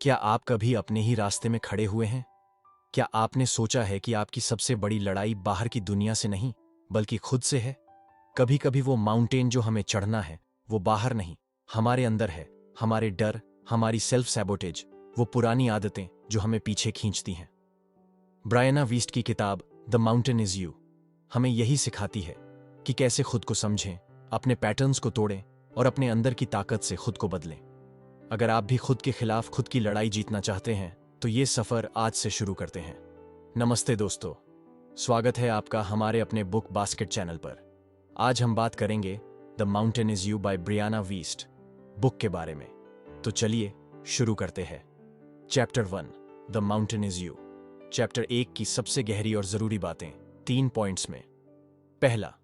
क्या आप कभी अपने ही रास्ते में खड़े हुए हैं? क्या आपने सोचा है कि आपकी सबसे बड़ी लड़ाई बाहर की दुनिया से नहीं, बल्कि खुद से है? कभी कभी वो माउंटेन जो हमें चढ़ना है, वो बाहर नहीं, हमारे अंदर है। हमारे डर, हमारी सेल्फ सैबोटेज, वो पुरानी आदतें जो हमें पीछे खींचती हैं। ब्रायना वीस्ट की किताब द माउंटेन इज यू हमें यही सिखाती है कि कैसे खुद को समझें, अपने पैटर्न्स को तोड़ें और अपने अंदर की ताकत से खुद को बदलें। अगर आप भी खुद के खिलाफ खुद की लड़ाई जीतना चाहते हैं तो ये सफर आज से शुरू करते हैं। नमस्ते दोस्तों, स्वागत है आपका हमारे अपने बुक बास्केट चैनल पर। आज हम बात करेंगे the mountain is you by Brianna Wiest book के बारे में। तो चलिए शुरू करते हैं। Chapter 1 the mountain is you. Chapter 1 की सबसे गहरी और जरूरी बातें 3 पॉइंट्स में। पहला,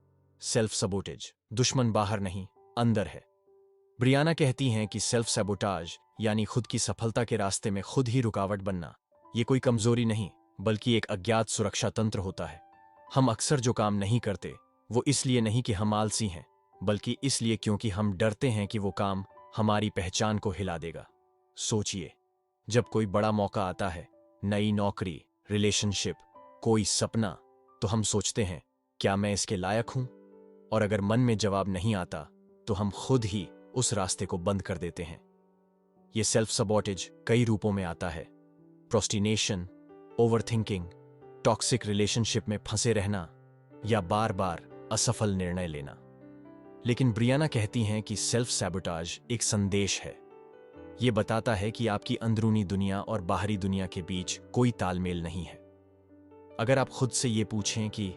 सेल्फ सबोटेज। दुश्मन बाहर नहीं, अंदर है। ब्रियाना कहती हैं कि सेल्फ सैबोटाज यानी खुद की सफलता के रास्ते में खुद ही रुकावट बनना, ये कोई कमजोरी नहीं बल्कि एक अज्ञात सुरक्षा तंत्र होता है। हम अक्सर जो काम नहीं करते वो इसलिए नहीं कि हम आलसी हैं, बल्कि इसलिए क्योंकि हम डरते हैं कि वो काम हमारी पहचान को हिला देगा। सोचिए, जब कोई बड़ा मौका आता है, नई नौकरी, रिलेशनशिप, कोई सपना, तो हम सोचते हैं क्या मैं इसके लायक हूं? और अगर मन में जवाब नहीं आता तो हम खुद ही उस रास्ते को बंद कर देते हैं। यह सेल्फ सबॉटेज कई रूपों में आता है। प्रोस्टिनेशन, ओवरथिंकिंग, टॉक्सिक रिलेशनशिप में फंसे रहना या बार बार असफल निर्णय लेना। लेकिन ब्रियाना कहती हैं कि सेल्फ सैबोटाज एक संदेश है। यह बताता है कि आपकी अंदरूनी दुनिया और बाहरी दुनिया के बीच कोई तालमेल नहीं है। अगर आप खुद से ये पूछें कि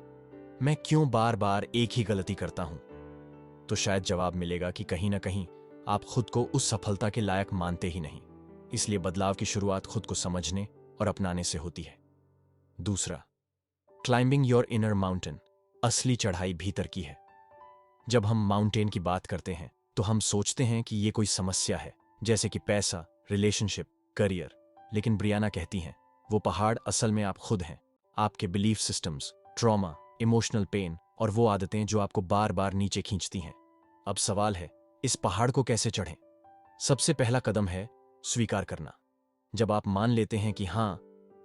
मैं क्यों बार बार एक ही गलती करता हूं, तो शायद जवाब मिलेगा कि कहीं ना कहीं आप खुद को उस सफलता के लायक मानते ही नहीं। इसलिए बदलाव की शुरुआत खुद को समझने और अपनाने से होती है। दूसरा, क्लाइंबिंग योर इनर माउंटेन। असली चढ़ाई भीतर की है। जब हम माउंटेन की बात करते हैं तो हम सोचते हैं कि यह कोई समस्या है, जैसे कि पैसा, रिलेशनशिप, करियर। लेकिन ब्रियाना कहती हैं वो पहाड़ असल में आप खुद हैं। आपके belief systems, trauma, emotional pain और वो आदतें जो आपको बार बार नीचे खींचती हैं। अब सवाल है, इस पहाड़ को कैसे चढ़ें? सबसे पहला कदम है स्वीकार करना। जब आप मान लेते हैं कि हां,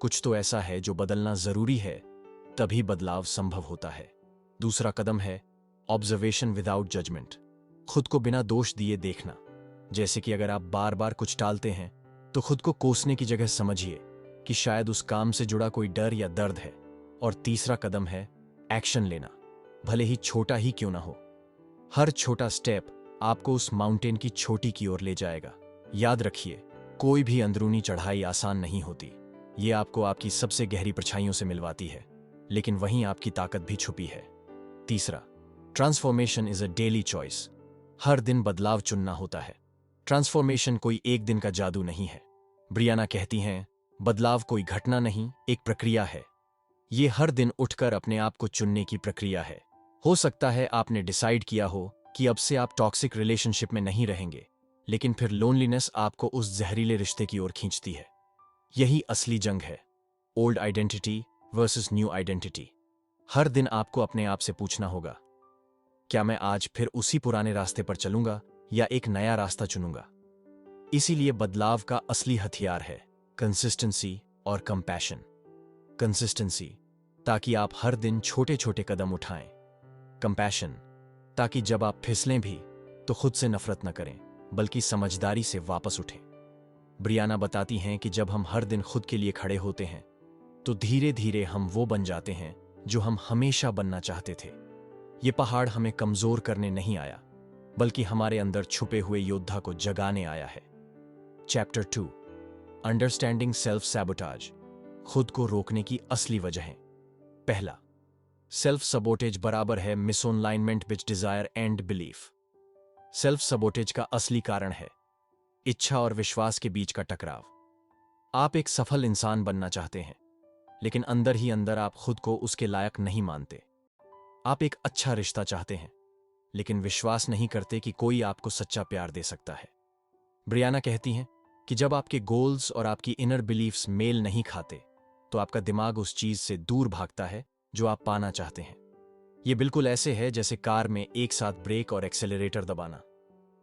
कुछ तो ऐसा है जो बदलना जरूरी है, तभी बदलाव संभव होता है। दूसरा कदम है ऑब्जर्वेशन विदाउट जजमेंट। खुद को बिना दोष दिए देखना। जैसे कि अगर आप बार बार कुछ टालते हैं तो खुद को कोसने की जगह समझिए कि शायद उस काम से जुड़ा कोई डर या दर्द है। और तीसरा कदम है एक्शन लेना, भले ही छोटा ही क्यों ना हो। हर छोटा स्टेप आपको उस माउंटेन की चोटी की ओर ले जाएगा। याद रखिए, कोई भी अंदरूनी चढ़ाई आसान नहीं होती। ये आपको आपकी सबसे गहरी परछाइयों से मिलवाती है, लेकिन वहीं आपकी ताकत भी छुपी है। तीसरा, transformation is a daily choice. हर दिन बदलाव चुनना होता है। ट्रांसफॉर्मेशन कोई एक दिन का जादू नहीं है। ब्रियाना कहती हैं बदलाव कोई घटना नहीं, एक प्रक्रिया है। ये हर दिन उठकर अपने आप को चुनने की प्रक्रिया है। हो सकता है आपने डिसाइड किया हो कि अब से आप टॉक्सिक रिलेशनशिप में नहीं रहेंगे, लेकिन फिर लोनलीनेस आपको उस जहरीले रिश्ते की ओर खींचती है। यही असली जंग है, old identity versus new identity. हर दिन आपको अपने आप से पूछना होगा, क्या मैं आज फिर उसी पुराने रास्ते पर चलूंगा या एक नया रास्ता चुनूंगा? इसीलिए बदलाव का असली हथियार है कंसिस्टेंसी और कंपैशन। कंसिस्टेंसी, ताकि आप हर दिन छोटे छोटे कदम उठाएं। कंपैशन, ताकि जब आप फिसलें भी तो खुद से नफरत न करें, बल्कि समझदारी से वापस उठें। ब्रियाना बताती हैं कि जब हम हर दिन खुद के लिए खड़े होते हैं तो धीरे धीरे हम वो बन जाते हैं जो हम हमेशा बनना चाहते थे। ये पहाड़ हमें कमजोर करने नहीं आया, बल्कि हमारे अंदर छुपे हुए योद्धा को जगाने आया है। Chapter 2 understanding self sabotage. खुद को रोकने की असली वजहें। पहला, सेल्फ सबोटेज बराबर है misalignment which desire and belief. Self sabotage का असली कारण है इच्छा और विश्वास के बीच का टकराव। आप एक सफल इंसान बनना चाहते हैं, लेकिन अंदर ही अंदर आप खुद को उसके लायक नहीं मानते। आप एक अच्छा रिश्ता चाहते हैं, लेकिन विश्वास नहीं करते कि कोई आपको सच्चा प्यार दे सकता है। ब्रियाना कहती हैं कि जब आपके गोल्स और आपकी इनर बिलीफ्स मेल नहीं खाते तो आपका दिमाग उस चीज से दूर भागता है जो आप पाना चाहते हैं। यह बिल्कुल ऐसे है जैसे कार में एक साथ ब्रेक और एक्सेलरेटर दबाना।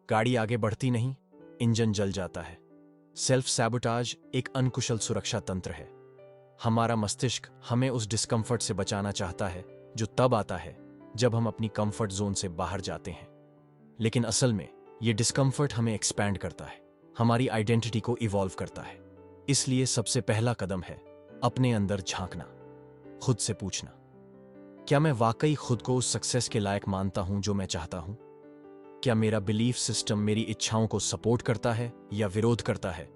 गाड़ी आगे बढ़ती नहीं, इंजन जल जाता है। सेल्फ सैबोटाज एक अनकुशल सुरक्षा तंत्र है। हमारा मस्तिष्क हमें उस डिस्कम्फर्ट से बचाना चाहता है जो तब आता है जब हम अपनी कंफर्ट जोन से बाहर जाते हैं। लेकिन असल में यह डिस्कम्फर्ट हमें एक्सपैंड करता है, हमारी आइडेंटिटी को इवॉल्व करता है। इसलिए सबसे पहला कदम है अपने अंदर झांकना, खुद से पूछना, क्या मैं वाकई खुद को उस सक्सेस के लायक मानता हूं जो मैं चाहता हूं? क्या मेरा बिलीफ सिस्टम मेरी इच्छाओं को सपोर्ट करता है या विरोध करता है?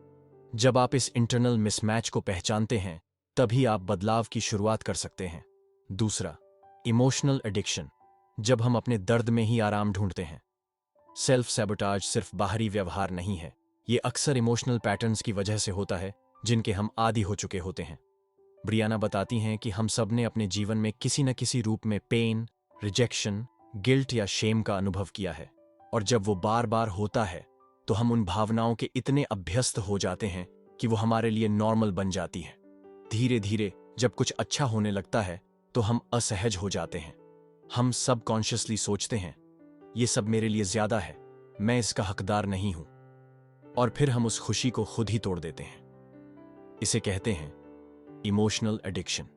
जब आप इस इंटरनल मिसमैच को पहचानते हैं, तभी आप बदलाव की शुरुआत कर सकते हैं। दूसरा, इमोशनल एडिक्शन, जब हम अपने दर्द में ही आराम ढूंढते हैं। सेल्फ सैबोटाज सिर्फ बाहरी व्यवहार नहीं है, ये अक्सर इमोशनल पैटर्न्स की वजह से होता है जिनके हम आदी हो चुके होते हैं। ब्रियाना बताती हैं कि हम सब ने अपने जीवन में किसी न किसी रूप में पेन, रिजेक्शन, गिल्ट या शेम का अनुभव किया है, और जब वो बार बार होता है तो हम उन भावनाओं के इतने अभ्यस्त हो जाते हैं कि वो हमारे लिए नॉर्मल बन जाती हैं। धीरे धीरे जब कुछ अच्छा होने लगता है तो हम असहज हो जाते हैं। हम सबकॉन्शियसली सोचते हैं, ये सब मेरे लिए ज्यादा है, मैं इसका हकदार नहीं हूं, और फिर हम उस खुशी को खुद ही तोड़ देते हैं। इसे कहते हैं इमोशनल एडिक्शन।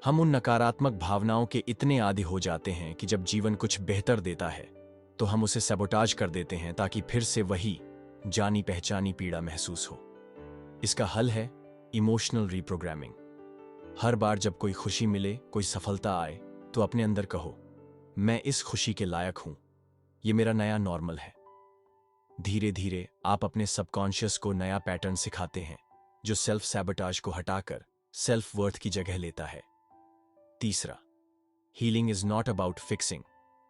हम उन नकारात्मक भावनाओं के इतने आदी हो जाते हैं कि जब जीवन कुछ बेहतर देता है तो हम उसे सैबोटाज कर देते हैं ताकि फिर से वही जानी पहचानी पीड़ा महसूस हो। इसका हल है इमोशनल रीप्रोग्रामिंग। हर बार जब कोई खुशी मिले, कोई सफलता आए, तो अपने अंदर कहो, मैं इस खुशी के लायक हूं, ये मेरा नया नॉर्मल है। धीरे धीरे आप अपने सबकॉन्शियस को नया पैटर्न सिखाते हैं जो सेल्फ सैबोटाज को हटाकर सेल्फ वर्थ की जगह लेता है। तीसरा, healing is not about fixing,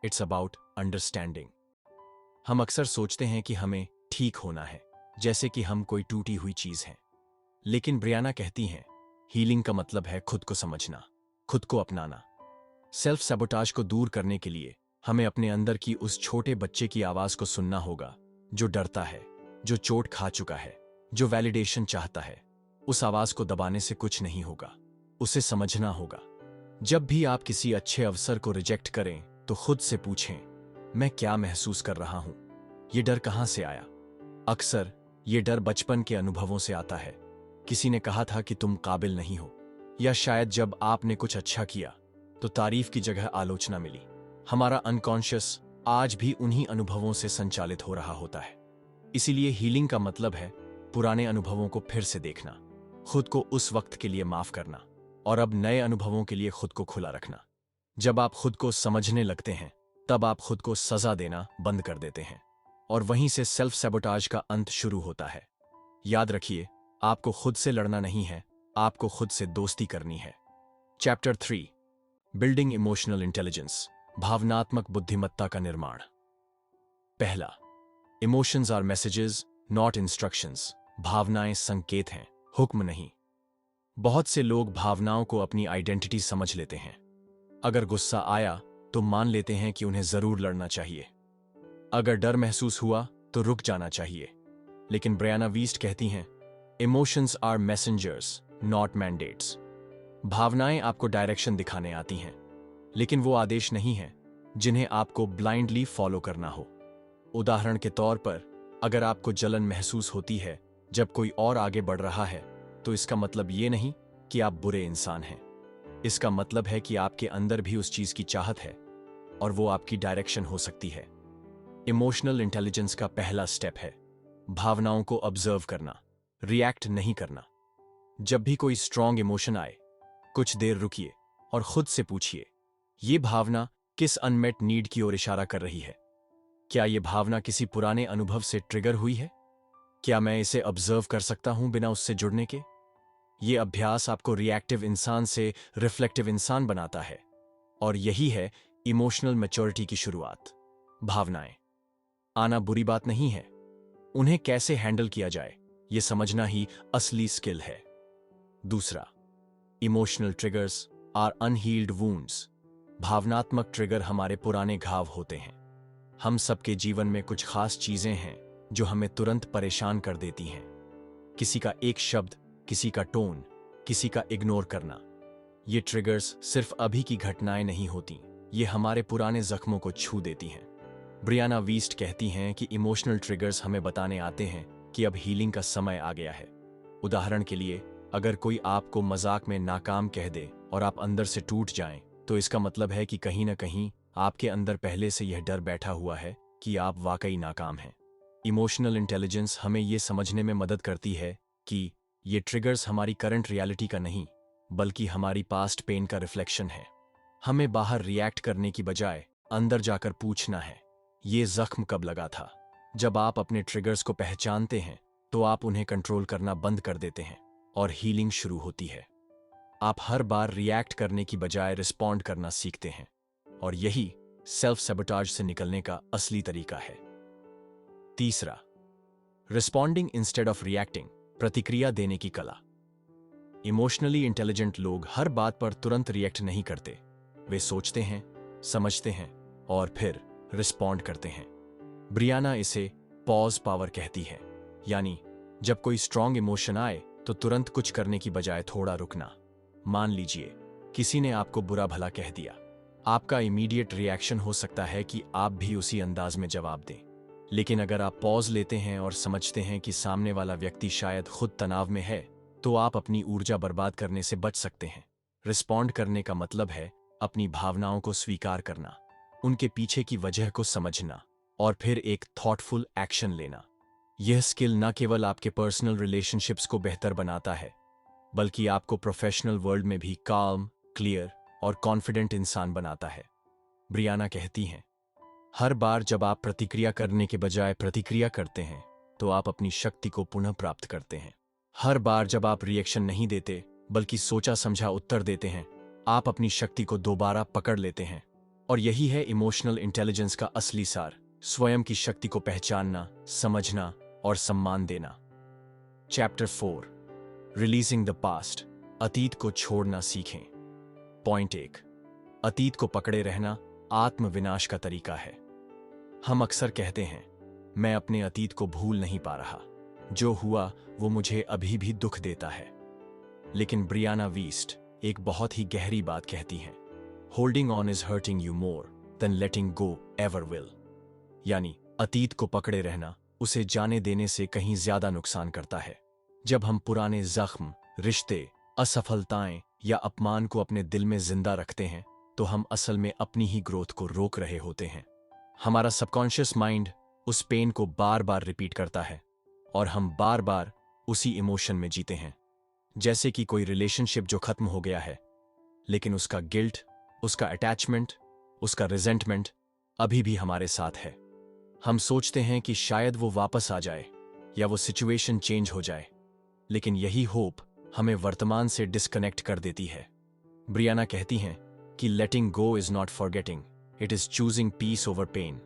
it's about understanding. हम अक्सर सोचते हैं कि हमें ठीक होना है, जैसे कि हम कोई टूटी हुई चीज हैं। लेकिन ब्रियाना कहती हैं, हीलिंग का मतलब है खुद को समझना, खुद को अपनाना। सेल्फ सैबोटाज को दूर करने के लिए हमें अपने अंदर की उस छोटे बच्चे की आवाज को सुनना होगा जो डरता है, जो चोट खा चुका है, जो वैलिडेशन चाहता है। उस आवाज को दबाने से कुछ नहीं होगा, उसे समझना होगा। जब भी आप किसी अच्छे अवसर को रिजेक्ट करें तो खुद से पूछें, मैं क्या महसूस कर रहा हूं? ये डर कहां से आया? अक्सर ये डर बचपन के अनुभवों से आता है। किसी ने कहा था कि तुम काबिल नहीं हो, या शायद जब आपने कुछ अच्छा किया तो तारीफ की जगह आलोचना मिली। हमारा अनकॉन्शियस आज भी उन्हीं अनुभवों से संचालित हो रहा होता है। इसीलिए हीलिंग का मतलब है पुराने अनुभवों को फिर से देखना, खुद को उस वक्त के लिए माफ करना, और अब नए अनुभवों के लिए खुद को खुला रखना। जब आप खुद को समझने लगते हैं, तब आप खुद को सजा देना बंद कर देते हैं, और वहीं से सेल्फ सैबोटाज का अंत शुरू होता है। याद रखिए, आपको खुद से लड़ना नहीं है, आपको खुद से दोस्ती करनी है। चैप्टर 3, बिल्डिंग इमोशनल इंटेलिजेंस, भावनात्मक बुद्धिमत्ता का निर्माण। पहला, emotions are messages not instructions. भावनाएं संकेत हैं, हुक्म नहीं। बहुत से लोग भावनाओं को अपनी आइडेंटिटी समझ लेते हैं। अगर गुस्सा आया तो मान लेते हैं कि उन्हें जरूर लड़ना चाहिए। अगर डर महसूस हुआ तो रुक जाना चाहिए। लेकिन ब्रियाना वीस्ट कहती हैं, emotions are messengers not mandates. भावनाएं आपको डायरेक्शन दिखाने आती हैं, लेकिन वो आदेश नहीं हैं जिन्हें आपको ब्लाइंडली फॉलो करना हो। उदाहरण के तौर पर, अगर आपको जलन महसूस होती है जब कोई और आगे बढ़ रहा है, तो इसका मतलब ये नहीं कि आप बुरे इंसान हैं। इसका मतलब है कि आपके अंदर भी उस चीज की चाहत है, और वो आपकी डायरेक्शन हो सकती है। इमोशनल इंटेलिजेंस का पहला स्टेप है भावनाओं को ऑब्जर्व करना, रिएक्ट नहीं करना। जब भी कोई स्ट्रॉन्ग इमोशन आए, कुछ देर रुकिए और खुद से पूछिए, ये भावना किस अनमेट नीड की ओर इशारा कर रही है? क्या यह भावना किसी पुराने अनुभव से ट्रिगर हुई है? क्या मैं इसे ऑब्जर्व कर सकता हूं बिना उससे जुड़ने के? यह अभ्यास आपको रिएक्टिव इंसान से रिफ्लेक्टिव इंसान बनाता है, और यही है इमोशनल मैच्योरिटी की शुरुआत। भावनाएं आना बुरी बात नहीं है, उन्हें कैसे हैंडल किया जाए यह समझना ही असली स्किल है। दूसरा, emotional triggers are unhealed wounds. भावनात्मक ट्रिगर हमारे पुराने घाव होते हैं। हम सबके जीवन में कुछ खास चीजें हैं जो हमें तुरंत परेशान कर देती हैं। किसी का एक शब्द, किसी का टोन, किसी का इग्नोर करना। ये ट्रिगर्स सिर्फ अभी की घटनाएं नहीं होती, ये हमारे पुराने जख्मों को छू देती हैं। ब्रियाना वीस्ट कहती हैं कि इमोशनल ट्रिगर्स हमें बताने आते हैं कि अब हीलिंग का समय आ गया है। उदाहरण के लिए, अगर कोई आपको मजाक में नाकाम कह दे और आप अंदर से टूट जाएं, तो इसका मतलब है कि कहीं ना कहीं आपके अंदर पहले से यह डर बैठा हुआ है कि आप वाकई नाकाम हैं। इमोशनल इंटेलिजेंस हमें ये समझने में मदद करती है कि ये ट्रिगर्स हमारी करंट रियलिटी का नहीं, बल्कि हमारी पास्ट पेन का रिफ्लेक्शन है। हमें बाहर रिएक्ट करने की बजाय अंदर जाकर पूछना है, ये जख्म कब लगा था? जब आप अपने ट्रिगर्स को पहचानते हैं, तो आप उन्हें कंट्रोल करना बंद कर देते हैं और हीलिंग शुरू होती है। आप हर बार रिएक्ट करने की बजाय रिस्पॉन्ड करना सीखते हैं, और यही सेल्फ सैबोटाज से निकलने का असली तरीका है। तीसरा, रिस्पॉन्डिंग इंस्टेड ऑफ रिएक्टिंग, प्रतिक्रिया देने की कला। इमोशनली इंटेलिजेंट लोग हर बात पर तुरंत रिएक्ट नहीं करते। वे सोचते हैं, समझते हैं और फिर रिस्पॉन्ड करते हैं। ब्रियाना इसे पॉज पावर कहती है, यानी जब कोई स्ट्रॉन्ग इमोशन आए तो तुरंत कुछ करने की बजाय थोड़ा रुकना। मान लीजिए किसी ने आपको बुरा भला कह दिया। आपका इमीडिएट रिएक्शन हो सकता है कि आप भी उसी अंदाज में जवाब दें, लेकिन अगर आप पॉज लेते हैं और समझते हैं कि सामने वाला व्यक्ति शायद खुद तनाव में है, तो आप अपनी ऊर्जा बर्बाद करने से बच सकते हैं। रिस्पॉन्ड करने का मतलब है अपनी भावनाओं को स्वीकार करना, उनके पीछे की वजह को समझना और फिर एक थॉटफुल एक्शन लेना। यह स्किल न केवल आपके पर्सनल रिलेशनशिप्स को बेहतर बनाता है, बल्कि आपको प्रोफेशनल वर्ल्ड में भी काम, क्लियर और कॉन्फिडेंट इंसान बनाता है। ब्रियाना कहती हैं, हर बार जब आप प्रतिक्रिया करने के बजाय प्रतिक्रिया करते हैं, तो आप अपनी शक्ति को पुनः प्राप्त करते हैं। हर बार जब आप रिएक्शन नहीं देते, बल्कि सोचा समझा उत्तर देते हैं, आप अपनी शक्ति को दोबारा पकड़ लेते हैं। और यही है इमोशनल इंटेलिजेंस का असली सार, स्वयं की शक्ति को पहचानना, समझना और सम्मान देना। चैप्टर 4, रिलीजिंग द पास्ट, अतीत को छोड़ना सीखें। पॉइंट 1, अतीत को पकड़े रहना आत्मविनाश का तरीका है। हम अक्सर कहते हैं, मैं अपने अतीत को भूल नहीं पा रहा, जो हुआ वो मुझे अभी भी दुख देता है। लेकिन ब्रियाना वीस्ट एक बहुत ही गहरी बात कहती हैं, holding on is hurting you more than letting go ever will. यानी अतीत को पकड़े रहना उसे जाने देने से कहीं ज्यादा नुकसान करता है। जब हम पुराने जख्म, रिश्ते, असफलताएं या अपमान को अपने दिल में जिंदा रखते हैं, तो हम असल में अपनी ही ग्रोथ को रोक रहे होते हैं। हमारा सबकॉन्शियस माइंड उस पेन को बार बार रिपीट करता है और हम बार बार उसी इमोशन में जीते हैं। जैसे कि कोई रिलेशनशिप जो खत्म हो गया है, लेकिन उसका गिल्ट, उसका अटैचमेंट, उसका रिजेंटमेंट अभी भी हमारे साथ है। हम सोचते हैं कि शायद वो वापस आ जाए या वो सिचुएशन चेंज हो जाए, लेकिन यही होप हमें वर्तमान से डिस्कनेक्ट कर देती है। ब्रियाना कहती हैं कि letting go is not forgetting, it is choosing peace over pain.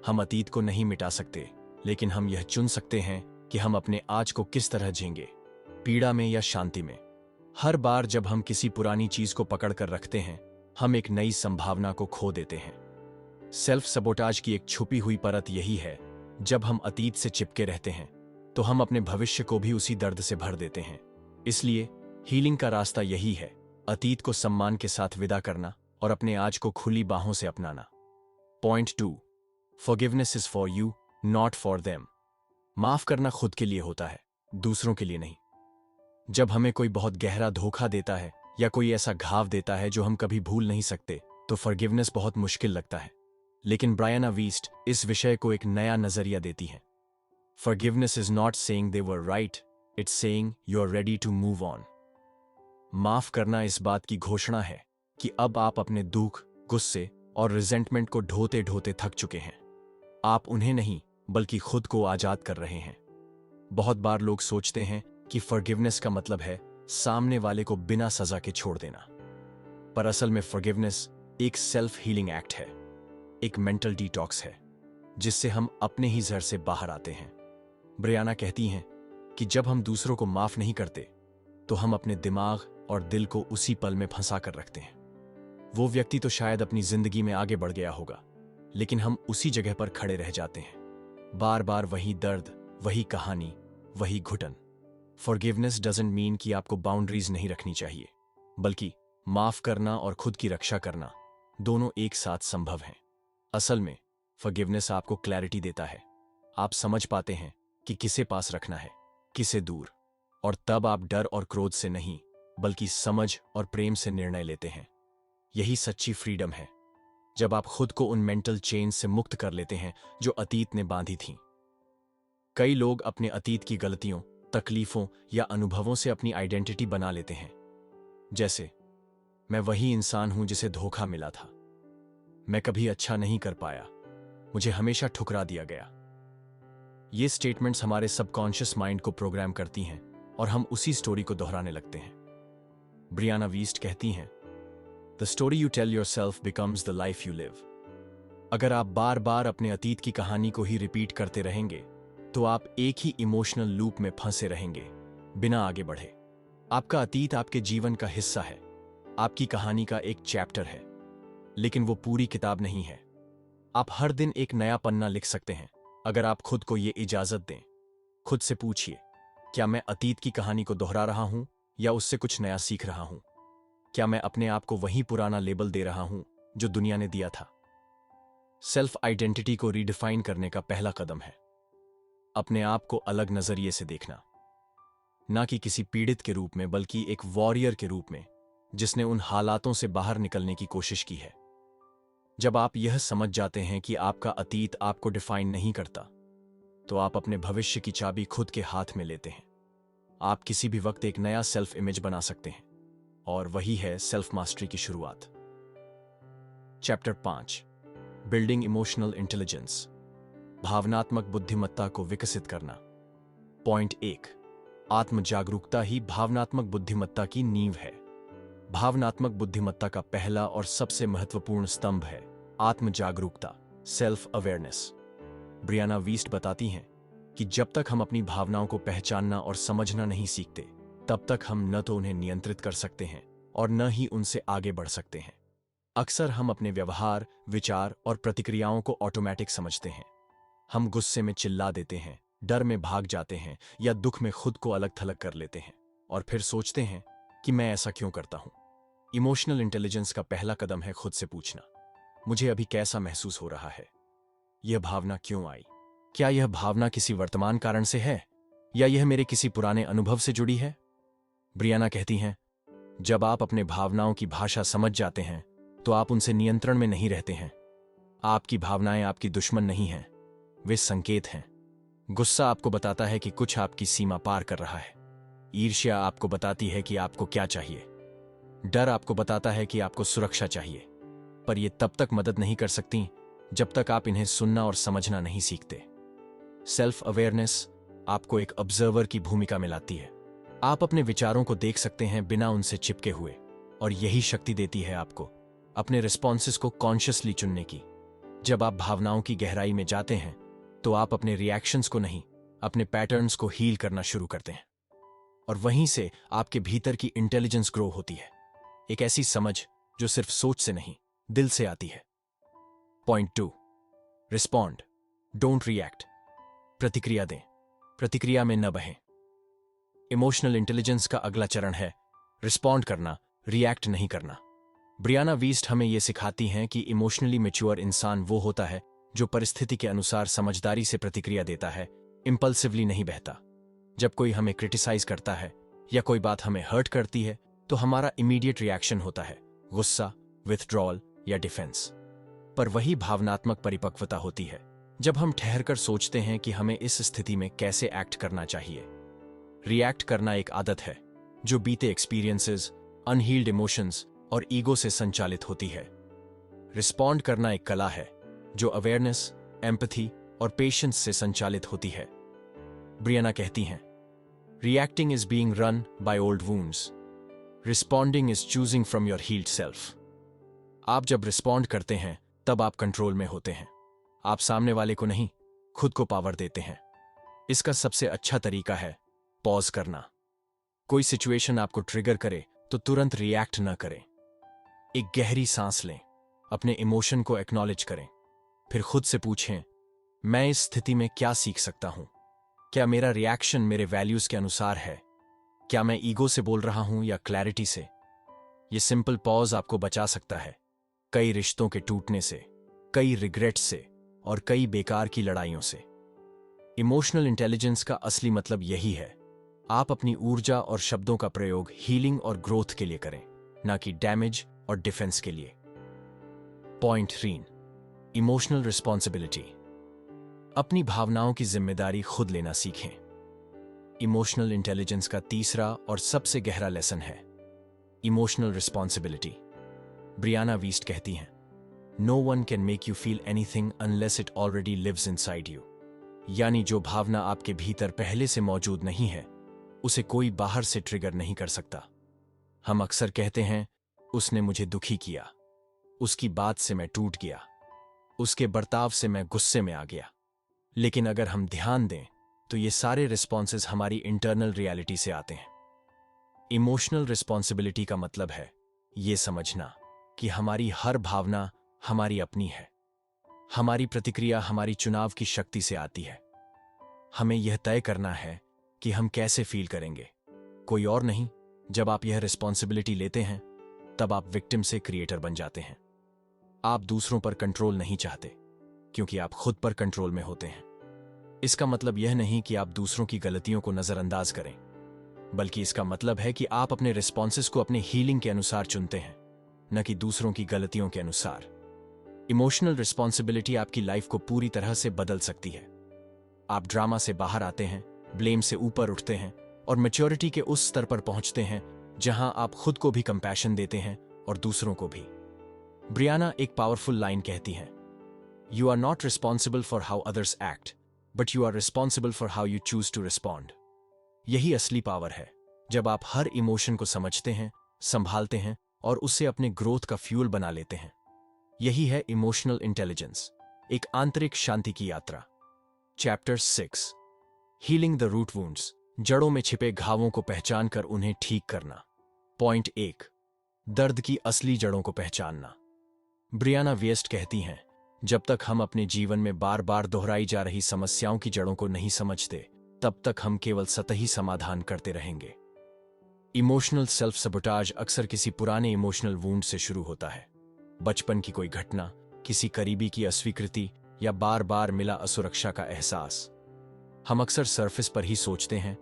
हम अतीत को नहीं मिटा सकते, लेकिन हम यह चुन सकते हैं कि हम अपने आज को किस तरह जिएंगे, पीड़ा में या शांति में। हर बार जब हम किसी पुरानी चीज को पकड़ कर रखते हैं, हम एक नई संभावना को खो देते हैं। सेल्फ सबोटाज की एक छुपी हुई परत यही है, जब हम अतीत से चिपके रहते हैं, तो हम अपने भविष्य को भी उसी दर्द से भर देते हैं। इसलिए हीलिंग का रास्ता यही है, अतीत को सम्मान के साथ विदा करना और अपने आज को खुली बाहों से अपनाना। Point 2, forgiveness is for you, not for them. माफ करना खुद के लिए होता है, दूसरों के लिए नहीं। जब हमें कोई बहुत गहरा धोखा देता है या कोई ऐसा घाव देता है जो हम कभी भूल नहीं सकते, तो फॉरगिवनेस बहुत मुश्किल लगता है। लेकिन ब्रायना वीस्ट इस विषय को एक नया नजरिया देती हैं। Forgiveness is not saying they were right, it's saying you are ready to move on. माफ करना इस बात की घोषणा है कि अब आप अपने दुख, गुस्से और रिजेंटमेंट को ढोते ढोते थक चुके हैं। आप उन्हें नहीं, बल्कि खुद को आजाद कर रहे हैं। बहुत बार लोग सोचते हैं कि फॉरगिवनेस का मतलब है सामने वाले को बिना सजा के छोड़ देना, पर असल में फॉरगिवनेस एक सेल्फ हीलिंग एक्ट है, एक मेंटल डिटॉक्स है, जिससे हम अपने ही जहर से बाहर आते हैं। ब्रियाना कहती हैं कि जब हम दूसरों को माफ नहीं करते, तो हम अपने दिमाग और दिल को उसी पल में फंसा कर रखते हैं। वो व्यक्ति तो शायद अपनी जिंदगी में आगे बढ़ गया होगा, लेकिन हम उसी जगह पर खड़े रह जाते हैं, बार बार वही दर्द, वही कहानी, वही घुटन। फॉरगिवनेस डजंट मीन कि आपको बाउंड्रीज नहीं रखनी चाहिए, बल्कि माफ करना और खुद की रक्षा करना दोनों एक साथ संभव हैं। असल में फॉरगिवनेस आपको क्लैरिटी देता है। आप समझ पाते हैं कि किसे पास रखना है, किसे दूर। और तब आप डर और क्रोध से नहीं, बल्कि समझ और प्रेम से निर्णय लेते हैं। यही सच्ची फ्रीडम है, जब आप खुद को उन मेंटल चेन से मुक्त कर लेते हैं जो अतीत ने बांधी थीं। कई लोग अपने अतीत की गलतियों, तकलीफों या अनुभवों से अपनी आइडेंटिटी बना लेते हैं। जैसे, मैं वही इंसान हूं जिसे धोखा मिला था, मैं कभी अच्छा नहीं कर पाया, मुझे हमेशा ठुकरा दिया गया। ये स्टेटमेंट्स हमारे सबकॉन्शियस माइंड को प्रोग्राम करती हैं और हम उसी स्टोरी को दोहराने लगते हैं। ब्रियाना वीस्ट कहती हैं, the story you tell yourself becomes the life you live. अगर आप बार बार अपने अतीत की कहानी को ही रिपीट करते रहेंगे, तो आप एक ही इमोशनल लूप में फंसे रहेंगे, बिना आगे बढ़े। आपका अतीत आपके जीवन का हिस्सा है, आपकी कहानी का एक चैप्टर है, लेकिन वो पूरी किताब नहीं है। आप हर दिन एक नया पन्ना लिख सकते हैं, अगर आप खुद को ये इजाजत दें। खुद से पूछिए, क्या मैं अतीत की कहानी को दोहरा रहा हूं या उससे कुछ नया सीख रहा हूं? क्या मैं अपने आप को वही पुराना लेबल दे रहा हूं जो दुनिया ने दिया था? सेल्फ आइडेंटिटी को रीडिफाइन करने का पहला कदम है अपने आप को अलग नजरिए से देखना। ना कि किसी पीड़ित के रूप में, बल्कि एक वॉरियर के रूप में, जिसने उन हालातों से बाहर निकलने की कोशिश की है। जब आप यह समझ जाते हैं कि आपका अतीत आपको डिफाइन नहीं करता, तो आप अपने भविष्य की चाबी खुद के हाथ में लेते हैं। आप किसी भी वक्त एक नया सेल्फ इमेज बना सकते हैं, और वही है सेल्फ मास्टरी की शुरुआत। चैप्टर 5, बिल्डिंग इमोशनल इंटेलिजेंस, भावनात्मक बुद्धिमत्ता को विकसित करना। पॉइंट 1, आत्म जागरूकता ही भावनात्मक बुद्धिमत्ता की नींव है। भावनात्मक बुद्धिमत्ता का पहला और सबसे महत्वपूर्ण स्तंभ है आत्म जागरूकता, सेल्फ अवेयरनेस। ब्रियाना वीस्ट बताती हैं कि जब तक हम अपनी भावनाओं को पहचानना और समझना नहीं सीखते, तब तक हम न तो उन्हें नियंत्रित कर सकते हैं और न ही उनसे आगे बढ़ सकते हैं। अक्सर हम अपने व्यवहार, विचार और प्रतिक्रियाओं को ऑटोमैटिक समझते हैं। हम गुस्से में चिल्ला देते हैं, डर में भाग जाते हैं या दुख में खुद को अलग थलग कर लेते हैं, और फिर सोचते हैं कि मैं ऐसा क्यों करता हूं। इमोशनल इंटेलिजेंस का पहला कदम है खुद से पूछना, मुझे अभी कैसा महसूस हो रहा है? यह भावना क्यों आई? क्या यह भावना किसी वर्तमान कारण से है, या यह मेरे किसी पुराने अनुभव से जुड़ी है? ब्रियाना कहती हैं, जब आप अपने भावनाओं की भाषा समझ जाते हैं, तो आप उनसे नियंत्रण में नहीं रहते हैं। आपकी भावनाएं आपकी दुश्मन नहीं हैं, वे संकेत हैं। गुस्सा आपको बताता है कि कुछ आपकी सीमा पार कर रहा है। ईर्ष्या आपको बताती है कि आपको क्या चाहिए। डर आपको बताता है कि आपको सुरक्षा चाहिए। पर ये तब तक मदद नहीं कर सकती जब तक आप इन्हें सुनना और समझना नहीं सीखते। सेल्फ अवेयरनेस आपको एक ऑब्जर्वर की भूमिका में लाती है। आप अपने विचारों को देख सकते हैं बिना उनसे चिपके हुए, और यही शक्ति देती है आपको अपने रिस्पॉन्सेस को कॉन्शियसली चुनने की। जब आप भावनाओं की गहराई में जाते हैं, तो आप अपने रिएक्शंस को नहीं, अपने पैटर्न्स को हील करना शुरू करते हैं, और वहीं से आपके भीतर की इंटेलिजेंस ग्रो होती है, एक ऐसी समझ जो सिर्फ सोच से नहीं, दिल से आती है। Point 2, respond, don't react. प्रतिक्रिया दें, प्रतिक्रिया में न बहें। इमोशनल इंटेलिजेंस का अगला चरण है रिस्पॉन्ड करना, रिएक्ट नहीं करना। ब्रियाना वीस्ट हमें यह सिखाती हैं कि इमोशनली मैच्योर इंसान वो होता है जो परिस्थिति के अनुसार समझदारी से प्रतिक्रिया देता है, इंपल्सिवली नहीं बहता। जब कोई हमें क्रिटिसाइज करता है या कोई बात हमें हर्ट करती है, तो हमारा इमीडिएट रिएक्शन होता है गुस्सा, विथड्रॉल या डिफेंस। पर वही भावनात्मक परिपक्वता होती है जब हम ठहरकर सोचते हैं कि हमें इस स्थिति में कैसे एक्ट करना चाहिए। रिएक्ट करना एक आदत है जो बीते एक्सपीरियंसेस, अनहील्ड इमोशंस और ईगो से संचालित होती है। रिस्पॉन्ड करना एक कला है जो अवेयरनेस, एम्पैथी और पेशेंस से संचालित होती है। ब्रियाना कहती हैं, reacting is being run by old wounds, responding is choosing from your healed self. आप जब रिस्पॉन्ड करते हैं, तब आप कंट्रोल में होते हैं। आप सामने वाले को नहीं, खुद को पावर देते हैं। इसका सबसे अच्छा तरीका है पॉज करना। कोई सिचुएशन आपको ट्रिगर करे तो तुरंत रिएक्ट न करें। एक गहरी सांस लें, अपने इमोशन को एक्नॉलेज करें, फिर खुद से पूछें, मैं इस स्थिति में क्या सीख सकता हूं? क्या मेरा रिएक्शन मेरे वैल्यूज के अनुसार है? क्या मैं ईगो से बोल रहा हूं या क्लैरिटी से? यह सिंपल पॉज आपको बचा सकता है कई रिश्तों के टूटने से, कई रिग्रेट्स से और कई बेकार की लड़ाइयों से। इमोशनल इंटेलिजेंस का असली मतलब यही है, आप अपनी ऊर्जा और शब्दों का प्रयोग हीलिंग और ग्रोथ के लिए करें, ना कि डैमेज और डिफेंस के लिए। Point 3, emotional responsibility. अपनी भावनाओं की जिम्मेदारी खुद लेना सीखें। इमोशनल इंटेलिजेंस का तीसरा और सबसे गहरा लेसन है इमोशनल रिस्पॉन्सिबिलिटी। ब्रियाना वीस्ट कहती हैं, no one can make you feel anything unless it already lives inside you. यानी जो भावना आपके भीतर पहले से मौजूद नहीं है, उसे कोई बाहर से ट्रिगर नहीं कर सकता। हम अक्सर कहते हैं, उसने मुझे दुखी किया, उसकी बात से मैं टूट गया, उसके बर्ताव से मैं गुस्से में आ गया। लेकिन अगर हम ध्यान दें तो ये सारे रिस्पॉन्सेज हमारी इंटरनल रियलिटी से आते हैं। इमोशनल रिस्पॉन्सिबिलिटी का मतलब है ये समझना कि हमारी हर भावना हमारी अपनी है। हमारी प्रतिक्रिया हमारी चुनाव की शक्ति से आती है। हमें यह तय करना है कि हम कैसे फील करेंगे, कोई और नहीं। जब आप यह रिस्पॉन्सिबिलिटी लेते हैं, तब आप विक्टिम से क्रिएटर बन जाते हैं। आप दूसरों पर कंट्रोल नहीं चाहते, क्योंकि आप खुद पर कंट्रोल में होते हैं। इसका मतलब यह नहीं कि आप दूसरों की गलतियों को नजरअंदाज करें, बल्कि इसका मतलब है कि आप अपने रिस्पॉन्सेस को अपने हीलिंग के अनुसार चुनते हैं, न कि दूसरों की गलतियों के अनुसार। इमोशनल रिस्पॉन्सिबिलिटी आपकी लाइफ को पूरी तरह से बदल सकती है। आप ड्रामा से बाहर आते हैं, ब्लेम से ऊपर उठते हैं और मैच्योरिटी के उस स्तर पर पहुंचते हैं जहां आप खुद को भी कंपैशन देते हैं और दूसरों को भी। ब्रियाना एक पावरफुल लाइन कहती हैं, you are not responsible for how others act, but you are responsible for how you choose to respond. यही असली पावर है, जब आप हर इमोशन को समझते हैं, संभालते हैं और उसे अपने ग्रोथ का फ्यूल बना लेते हैं। यही है इमोशनल इंटेलिजेंस, एक आंतरिक शांति की यात्रा। Chapter 6, healing the root wounds, जड़ों में छिपे घावों को पहचान कर उन्हें ठीक करना। पॉइंट 1, दर्द की असली जड़ों को पहचानना। ब्रियाना वेस्ट कहती हैं, जब तक हम अपने जीवन में बार बार दोहराई जा रही समस्याओं की जड़ों को नहीं समझते, तब तक हम केवल सतही समाधान करते रहेंगे। इमोशनल सेल्फ सबोटाज अक्सर किसी पुराने इमोशनल वुंड से शुरू होता है। बचपन की कोई घटना, किसी करीबी की अस्वीकृति या बार बार मिला असुरक्षा का एहसास। हम अक्सर सरफेस पर ही सोचते हैं,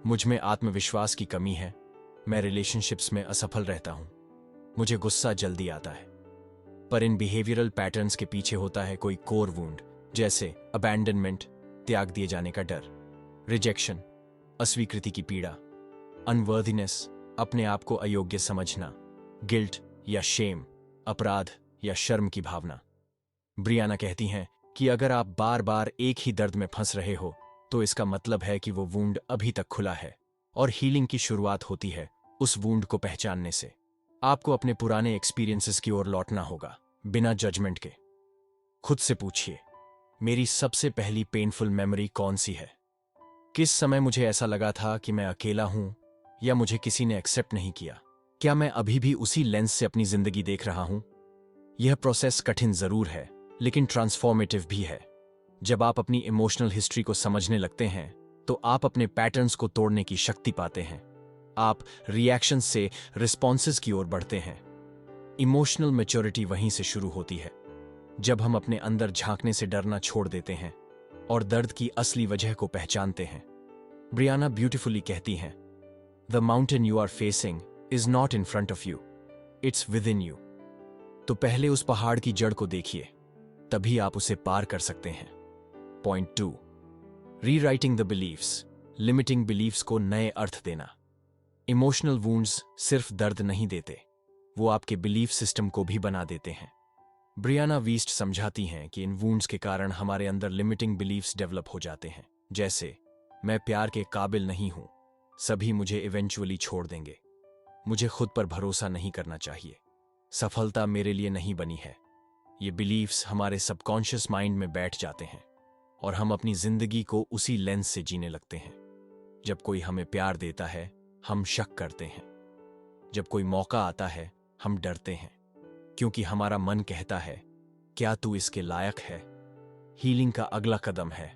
मुझ में आत्मविश्वास की कमी है, मैं रिलेशनशिप्स में असफल रहता हूं, मुझे गुस्सा जल्दी आता है। पर इन बिहेवियरल पैटर्न्स के पीछे होता है कोई कोर वुंड, जैसे अबैंडनमेंट, त्याग दिए जाने का डर, रिजेक्शन, अस्वीकृति की पीड़ा, अनवर्दीनेस, अपने आप को अयोग्य समझना, गिल्ट या शेम, अपराध या शर्म की भावना। ब्रियाना कहती हैं कि अगर आप बार बार एक ही दर्द में फंस रहे हो, तो इसका मतलब है कि वो वुंड अभी तक खुला है और हीलिंग की शुरुआत होती है उस वुंड को पहचानने से। आपको अपने पुराने एक्सपीरियंसेस की ओर लौटना होगा, बिना जजमेंट के। खुद से पूछिए, मेरी सबसे पहली पेनफुल मेमोरी कौन सी है? किस समय मुझे ऐसा लगा था कि मैं अकेला हूं या मुझे किसी ने एक्सेप्ट नहीं किया? क्या मैं अभी भी उसी लेंस से अपनी जिंदगी देख रहा हूं? यह प्रोसेस कठिन जरूर है, लेकिन ट्रांसफॉर्मेटिव भी है। जब आप अपनी इमोशनल हिस्ट्री को समझने लगते हैं, तो आप अपने पैटर्न्स को तोड़ने की शक्ति पाते हैं। आप रिएक्शन से रिस्पॉन्सेस की ओर बढ़ते हैं। इमोशनल मैच्योरिटी वहीं से शुरू होती है, जब हम अपने अंदर झांकने से डरना छोड़ देते हैं और दर्द की असली वजह को पहचानते हैं। ब्रियाना ब्यूटिफुली कहती हैं, the mountain you are facing is not in front of you, it's within you. तो पहले उस पहाड़ की जड़ को देखिए, तभी आप उसे पार कर सकते हैं। Point 2, rewriting the beliefs, limiting beliefs को नए अर्थ देना। इमोशनल वुंड्स सिर्फ दर्द नहीं देते, वो आपके बिलीफ सिस्टम को भी बना देते हैं। ब्रियाना वीस्ट समझाती हैं कि इन वुंड्स के कारण हमारे अंदर लिमिटिंग बिलीफ्स डेवलप हो जाते हैं, जैसे मैं प्यार के काबिल नहीं हूं, सभी मुझे इवेंचुअली छोड़ देंगे, मुझे खुद पर भरोसा नहीं करना चाहिए, सफलता मेरे लिए नहीं बनी है। ये बिलीफ्स हमारे सबकॉन्शियस माइंड में बैठ जाते हैं और हम अपनी जिंदगी को उसी लेंस से जीने लगते हैं। जब कोई हमें प्यार देता है, हम शक करते हैं। जब कोई मौका आता है, हम डरते हैं, क्योंकि हमारा मन कहता है, क्या तू इसके लायक है? हीलिंग का अगला कदम है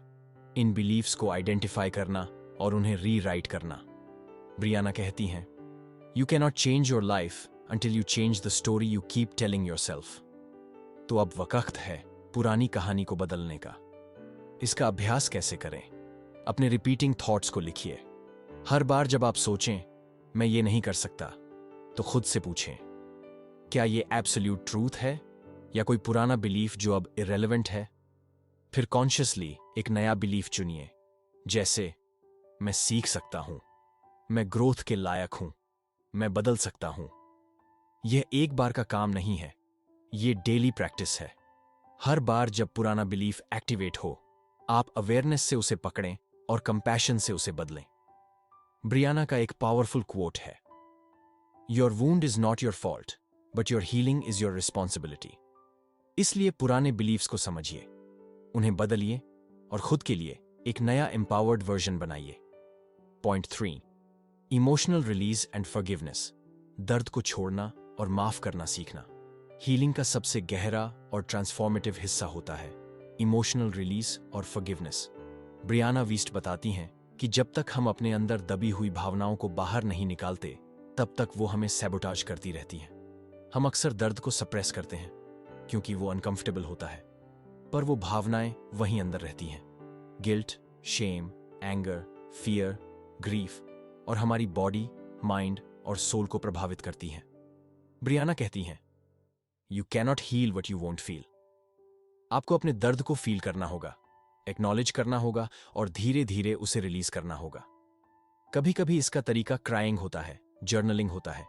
इन बिलीफ्स को आइडेंटिफाई करना और उन्हें रीराइट करना। ब्रियाना कहती हैं, you can not change your life until you change the story you keep telling yourself. तो अब वक्त है पुरानी कहानी को बदलने का। इसका अभ्यास कैसे करें? अपने रिपीटिंग थॉट्स को लिखिए। हर बार जब आप सोचें मैं ये नहीं कर सकता, तो खुद से पूछें क्या ये एब्सोल्यूट ट्रूथ है या कोई पुराना बिलीफ जो अब इरेलेवेंट है। फिर कॉन्शियसली एक नया बिलीफ चुनिए, जैसे मैं सीख सकता हूं, मैं ग्रोथ के लायक हूं, मैं बदल सकता हूं। यह एक बार का काम नहीं है, ये डेली प्रैक्टिस है। हर बार जब पुराना बिलीफ एक्टिवेट हो, आप अवेयरनेस से उसे पकड़ें और कंपैशन से उसे बदलें। ब्रियाना का एक पावरफुल क्वोट है, your wound is not your fault but your healing is your responsibility. इसलिए पुराने बिलीव्स को समझिए, उन्हें बदलिए और खुद के लिए एक नया एम्पावर्ड वर्जन बनाइए। Point 3, emotional release and forgiveness. दर्द को छोड़ना और माफ करना सीखना हीलिंग का सबसे गहरा और ट्रांसफॉर्मेटिव हिस्सा होता है। इमोशनल रिलीज और फॉरगिवनेस। ब्रियाना वीस्ट बताती हैं कि जब तक हम अपने अंदर दबी हुई भावनाओं को बाहर नहीं निकालते, तब तक वो हमें सैबोटाज करती रहती हैं। हम अक्सर दर्द को सप्रेस करते हैं क्योंकि वो अनकंफर्टेबल होता है, पर वो भावनाएं वहीं अंदर रहती हैं। Guilt, shame, anger, fear, grief और हमारी बॉडी, माइंड और सोल को प्रभावित करती हैं। ब्रियाना कहती हैं, you cannot heal what you won't feel. आपको अपने दर्द को फील करना होगा, एक्नॉलेज करना होगा और धीरे धीरे उसे रिलीज करना होगा। कभी कभी इसका तरीका क्राइंग होता है, जर्नलिंग होता है,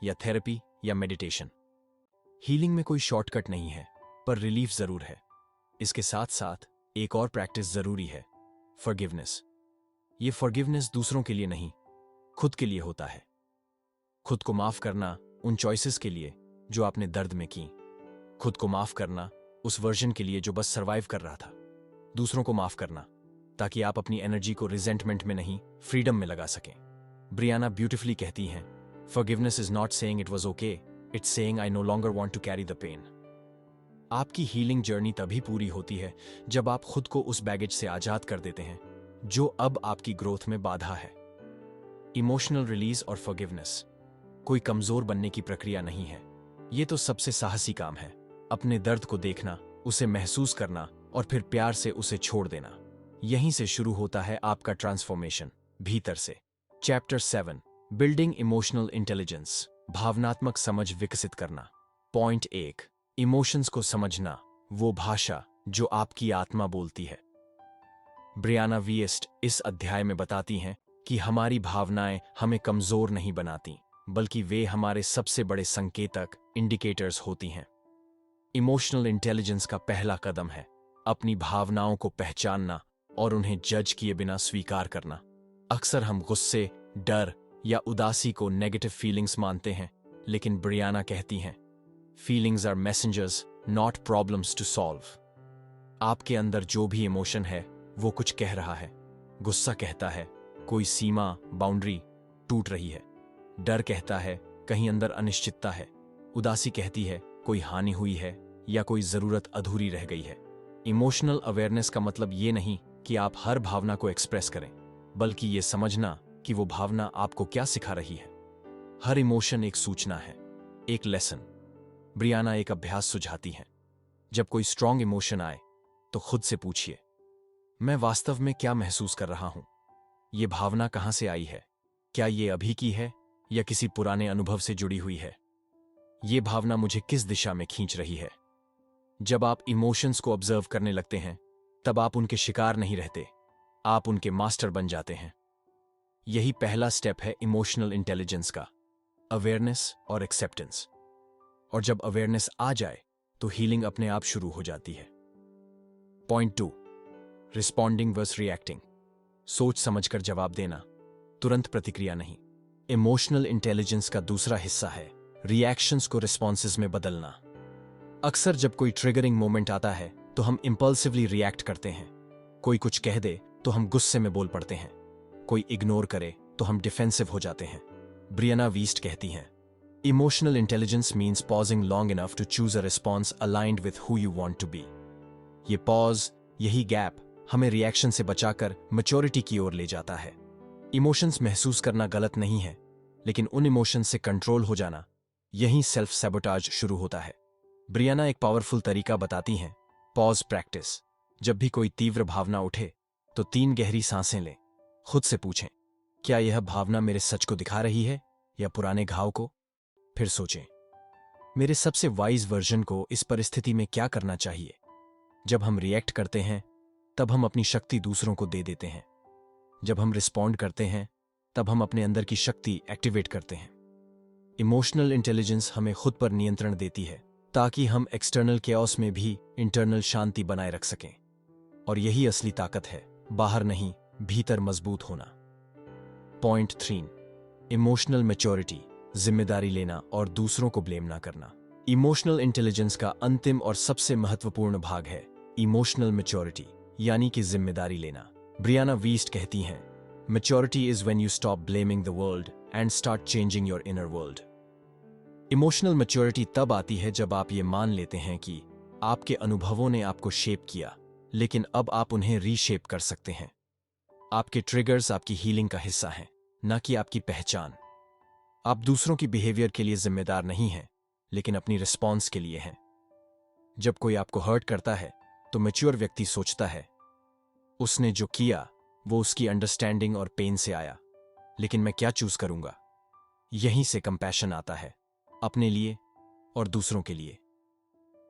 या थेरेपी या मेडिटेशन। हीलिंग में कोई शॉर्टकट नहीं है, पर रिलीफ जरूर है। इसके साथ साथ एक और प्रैक्टिस जरूरी है, फॉरगिवनेस। ये फॉरगिवनेस दूसरों के लिए नहीं, खुद के लिए होता है। खुद को माफ करना उन चॉइसेस के लिए जो आपने दर्द में की। खुद को माफ करना उस वर्जन के लिए जो बस सरवाइव कर रहा था। दूसरों को माफ करना ताकि आप अपनी एनर्जी को रिजेंटमेंट में नहीं, फ्रीडम में लगा सकें। ब्रियाना ब्यूटिफुली कहती हैं, forgiveness is not saying it was okay, it's saying I no longer want to carry the pain. आपकी हीलिंग जर्नी तभी पूरी होती है जब आप खुद को उस बैगेज से आजाद कर देते हैं जो अब आपकी ग्रोथ में बाधा है। इमोशनल रिलीज और फॉरगिवनेस कोई कमजोर बनने की प्रक्रिया नहीं है, ये तो सबसे साहसी काम है। अपने दर्द को देखना, उसे महसूस करना और फिर प्यार से उसे छोड़ देना। यहीं से शुरू होता है आपका ट्रांसफॉर्मेशन, भीतर से। Chapter 7, building emotional intelligence. भावनात्मक समझ विकसित करना। पॉइंट 1, इमोशंस को समझना, वो भाषा जो आपकी आत्मा बोलती है। ब्रियाना वीएस्ट इस अध्याय में बताती हैं कि हमारी भावनाएं हमें कमजोर नहीं बनाती, बल्कि वे हमारे सबसे बड़े संकेतक, इंडिकेटर्स होती हैं। इमोशनल इंटेलिजेंस का पहला कदम है अपनी भावनाओं को पहचानना और उन्हें जज किए बिना स्वीकार करना। अक्सर हम गुस्से, डर या उदासी को नेगेटिव फीलिंग्स मानते हैं, लेकिन ब्रियाना कहती हैं, feelings are messengers, not problems to solve. आपके अंदर जो भी इमोशन है वो कुछ कह रहा है। गुस्सा कहता है कोई सीमा, बाउंड्री टूट रही है। डर कहता है कहीं अंदर अनिश्चितता है। उदासी कहती है कोई हानि हुई है या कोई जरूरत अधूरी रह गई है। इमोशनल अवेयरनेस का मतलब ये नहीं कि आप हर भावना को एक्सप्रेस करें, बल्कि ये समझना कि वो भावना आपको क्या सिखा रही है। हर इमोशन एक सूचना है, एक लेसन। ब्रियाना एक अभ्यास सुझाती है, जब कोई स्ट्रॉन्ग इमोशन आए तो खुद से पूछिए, मैं वास्तव में क्या महसूस कर रहा हूं? ये भावना कहां से आई है? क्या ये अभी की है या किसी पुराने अनुभव से जुड़ी हुई है? ये भावना मुझे किस दिशा में खींच रही है? जब आप इमोशंस को ऑब्जर्व करने लगते हैं, तब आप उनके शिकार नहीं रहते, आप उनके मास्टर बन जाते हैं। यही पहला स्टेप है इमोशनल इंटेलिजेंस का, अवेयरनेस और एक्सेप्टेंस। और जब अवेयरनेस आ जाए तो हीलिंग अपने आप शुरू हो जाती है। Point 2, responding versus reacting. सोच समझकर जवाब देना, तुरंत प्रतिक्रिया नहीं। इमोशनल इंटेलिजेंस का दूसरा हिस्सा है रिएक्शंस को रिस्पॉन्सेज में बदलना। अक्सर जब कोई ट्रिगरिंग मोमेंट आता है तो हम इंपल्सिवली रिएक्ट करते हैं। कोई कुछ कह दे तो हम गुस्से में बोल पड़ते हैं, कोई इग्नोर करे तो हम डिफेंसिव हो जाते हैं। ब्रियाना वीस्ट कहती हैं, emotional intelligence means pausing long enough to choose a response aligned with who you want to be. ये पॉज, यही गैप हमें रिएक्शन से बचाकर मैच्योरिटी की ओर ले जाता है। इमोशंस महसूस करना गलत नहीं है, लेकिन उन इमोशंस से कंट्रोल हो जाना, यहीं सेल्फ सैबोटाज शुरू होता है। ब्रियाना एक पावरफुल तरीका बताती हैं, पॉज प्रैक्टिस। जब भी कोई तीव्र भावना उठे, तो 3 गहरी सांसें लें। खुद से पूछें, क्या यह भावना मेरे सच को दिखा रही है या पुराने घाव को? फिर सोचें, मेरे सबसे वाइज वर्जन को इस परिस्थिति में क्या करना चाहिए? जब हम रिएक्ट करते हैं तब हम अपनी शक्ति दूसरों को दे देते हैं। जब हम रिस्पॉन्ड करते हैं तब हम अपने अंदर की शक्ति एक्टिवेट करते हैं। इमोशनल इंटेलिजेंस हमें खुद पर नियंत्रण देती है ताकि हम एक्सटर्नल केओस में भी इंटरनल शांति बनाए रख सकें। और यही असली ताकत है, बाहर नहीं, भीतर मजबूत होना। पॉइंट 3, इमोशनल मैच्योरिटी, जिम्मेदारी लेना और दूसरों को ब्लेम ना करना। इमोशनल इंटेलिजेंस का अंतिम और सबसे महत्वपूर्ण भाग है इमोशनल मैच्योरिटी, यानी कि जिम्मेदारी लेना। ब्रियाना वीस्ट कहती हैं, maturity is when you stop blaming the world and start changing your inner world. Emotional maturity तब आती है जब आप ये मान लेते हैं कि आपके अनुभवों ने आपको शेप किया, लेकिन अब आप उन्हें रीशेप कर सकते हैं। आपके ट्रिगर्स आपकी हीलिंग का हिस्सा हैं, न कि आपकी पहचान। आप दूसरों की बिहेवियर के लिए जिम्मेदार नहीं हैं, लेकिन अपनी रिस्पॉन्स के लिए हैं। जब कोई आपको हर्ट करता है तो मैच्योर व्यक्ति सोचता है, उसने जो किया वो उसकी अंडरस्टैंडिंग और पेन से आया, लेकिन मैं क्या चूज करूंगा? यहीं से कंपैशन आता है, अपने लिए और दूसरों के लिए।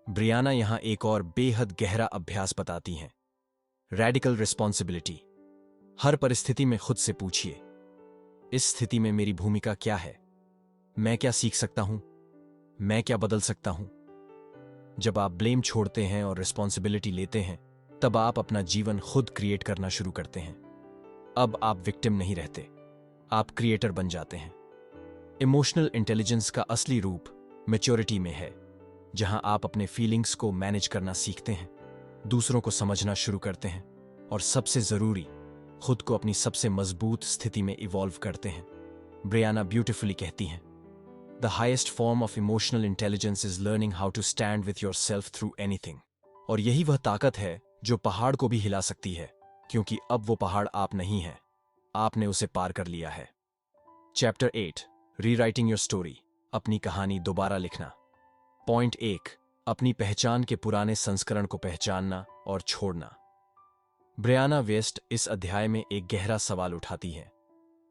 ब्रियाना यहां एक और बेहद गहरा अभ्यास बताती हैं, रेडिकल रिस्पॉन्सिबिलिटी। हर परिस्थिति में खुद से पूछिए, इस स्थिति में मेरी भूमिका क्या है? मैं क्या सीख सकता हूं? मैं क्या बदल सकता हूं? जब आप ब्लेम छोड़ते हैं और रिस्पॉन्सिबिलिटी लेते हैं, तब आप अपना जीवन खुद क्रिएट करना शुरू करते हैं। अब आप विक्टिम नहीं रहते, आप क्रिएटर बन जाते हैं। इमोशनल इंटेलिजेंस का असली रूप मैच्योरिटी में है, जहां आप अपने फीलिंग्स को मैनेज करना सीखते हैं, दूसरों को समझना शुरू करते हैं और सबसे जरूरी, खुद को अपनी सबसे मजबूत स्थिति में इवॉल्व करते हैं। ब्रियाना ब्यूटिफुली कहती हैं, the highest form of emotional intelligence is learning how to stand with yourself through anything. और यही वह ताकत है जो पहाड़ को भी हिला सकती है, क्योंकि अब वो पहाड़ आप नहीं हैं, आपने उसे पार कर लिया है। चैप्टर 8, रीराइटिंग योर स्टोरी, अपनी कहानी दोबारा लिखना। पॉइंट 1, अपनी पहचान के पुराने संस्करण को पहचानना और छोड़ना। ब्रियाना वेस्ट इस अध्याय में एक गहरा सवाल उठाती है,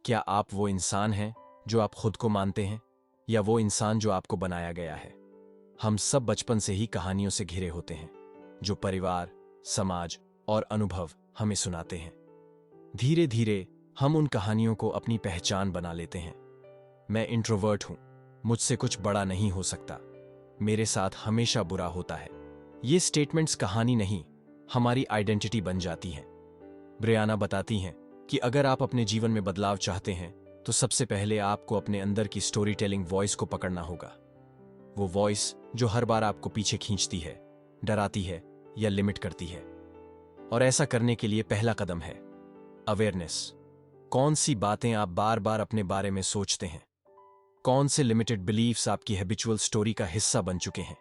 क्या आप वो इंसान हैं जो आप खुद को मानते हैं, या वो इंसान जो आपको बनाया गया है? हम सब बचपन से ही कहानियों से घिरे होते हैं, जो परिवार, समाज और अनुभव हमें सुनाते हैं। धीरे धीरे हम उन कहानियों को अपनी पहचान बना लेते हैं। मैं इंट्रोवर्ट हूं, मुझसे कुछ बड़ा नहीं हो सकता, मेरे साथ हमेशा बुरा होता है। ये स्टेटमेंट्स कहानी नहीं, हमारी आइडेंटिटी बन जाती हैं। ब्रियाना बताती हैं कि अगर आप अपने जीवन में बदलाव चाहते हैं तो सबसे पहले आपको अपने अंदर की स्टोरी टेलिंग वॉइस को पकड़ना होगा। वो वॉइस जो हर बार आपको पीछे खींचती है, डराती है या लिमिट करती है। और ऐसा करने के लिए पहला कदम है अवेयरनेस। कौन सी बातें आप बार बार अपने बारे में सोचते हैं? कौन से लिमिटेड बिलीफ्स आपकी हैबिचुअल स्टोरी का हिस्सा बन चुके हैं?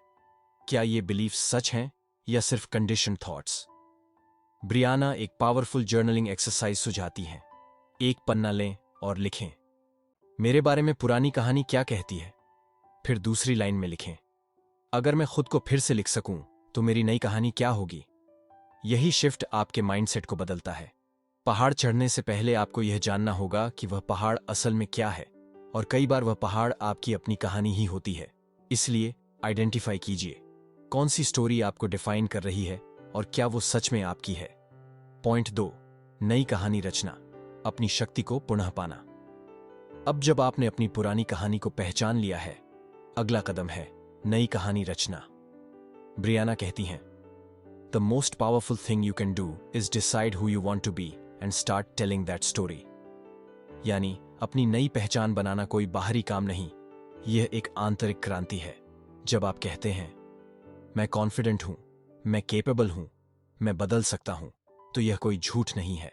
क्या ये बिलीफ्स सच हैं या सिर्फ कंडीशन थॉट्स? ब्रियाना एक पावरफुल जर्नलिंग एक्सरसाइज सुझाती हैं। एक पन्ना लें और लिखें, मेरे बारे में पुरानी कहानी क्या कहती है? फिर दूसरी लाइन में लिखें, अगर मैं खुद को फिर से लिख सकूं तो मेरी नई कहानी क्या होगी? यही शिफ्ट आपके माइंडसेट को बदलता है। पहाड़ चढ़ने से पहले आपको यह जानना होगा कि वह पहाड़ असल में क्या है, और कई बार वह पहाड़ आपकी अपनी कहानी ही होती है। इसलिए आइडेंटिफाई कीजिए, कौन सी स्टोरी आपको डिफाइन कर रही है और क्या वो सच में आपकी है। पॉइंट 2, नई कहानी रचना, अपनी शक्ति को पुनः पाना। अब जब आपने अपनी पुरानी कहानी को पहचान लिया है, अगला कदम है नई कहानी रचना। ब्रियाना कहती हैं, the most powerful thing you can do is decide who you want to be and start telling that story. यानी अपनी नई पहचान बनाना कोई बाहरी काम नहीं, यह एक आंतरिक क्रांति है। जब आप कहते हैं, मैं कॉन्फिडेंट हूं, मैं केपेबल हूं, मैं बदल सकता हूं, तो यह कोई झूठ नहीं है,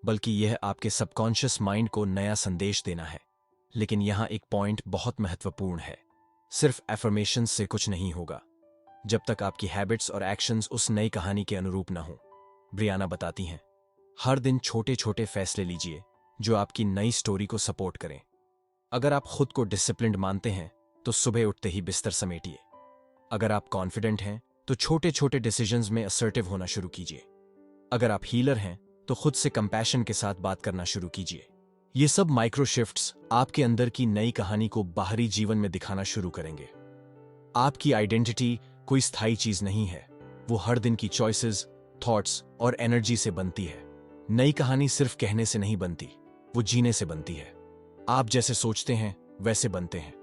बल्कि यह आपके सबकॉन्शियस माइंड को नया संदेश देना है। लेकिन यहां एक पॉइंट बहुत महत्वपूर्ण है, सिर्फ एफर्मेशन से कुछ नहीं होगा जब तक आपकी हैबिट्स और एक्शंस उस नई कहानी के अनुरूप ना हो। ब्रियाना बताती हैं, हर दिन छोटे छोटे फैसले लीजिए जो आपकी नई स्टोरी को सपोर्ट करें। अगर आप खुद को डिसिप्लिन्ड मानते हैं तो सुबह उठते ही बिस्तर समेटिए। अगर आप कॉन्फिडेंट हैं तो छोटे छोटे डिसीजंस में असर्टिव होना शुरू कीजिए। अगर आप हीलर हैं तो खुद से कंपैशन के साथ बात करना शुरू कीजिए। ये सब माइक्रो शिफ्ट्स आपके अंदर की नई कहानी को बाहरी जीवन में दिखाना शुरू करेंगे। आपकी आइडेंटिटी कोई स्थायी चीज नहीं है, वो हर दिन की चॉइसेस, थॉट्स और एनर्जी से बनती है। नई कहानी सिर्फ कहने से नहीं बनती, वो जीने से बनती है। आप जैसे सोचते हैं वैसे बनते हैं,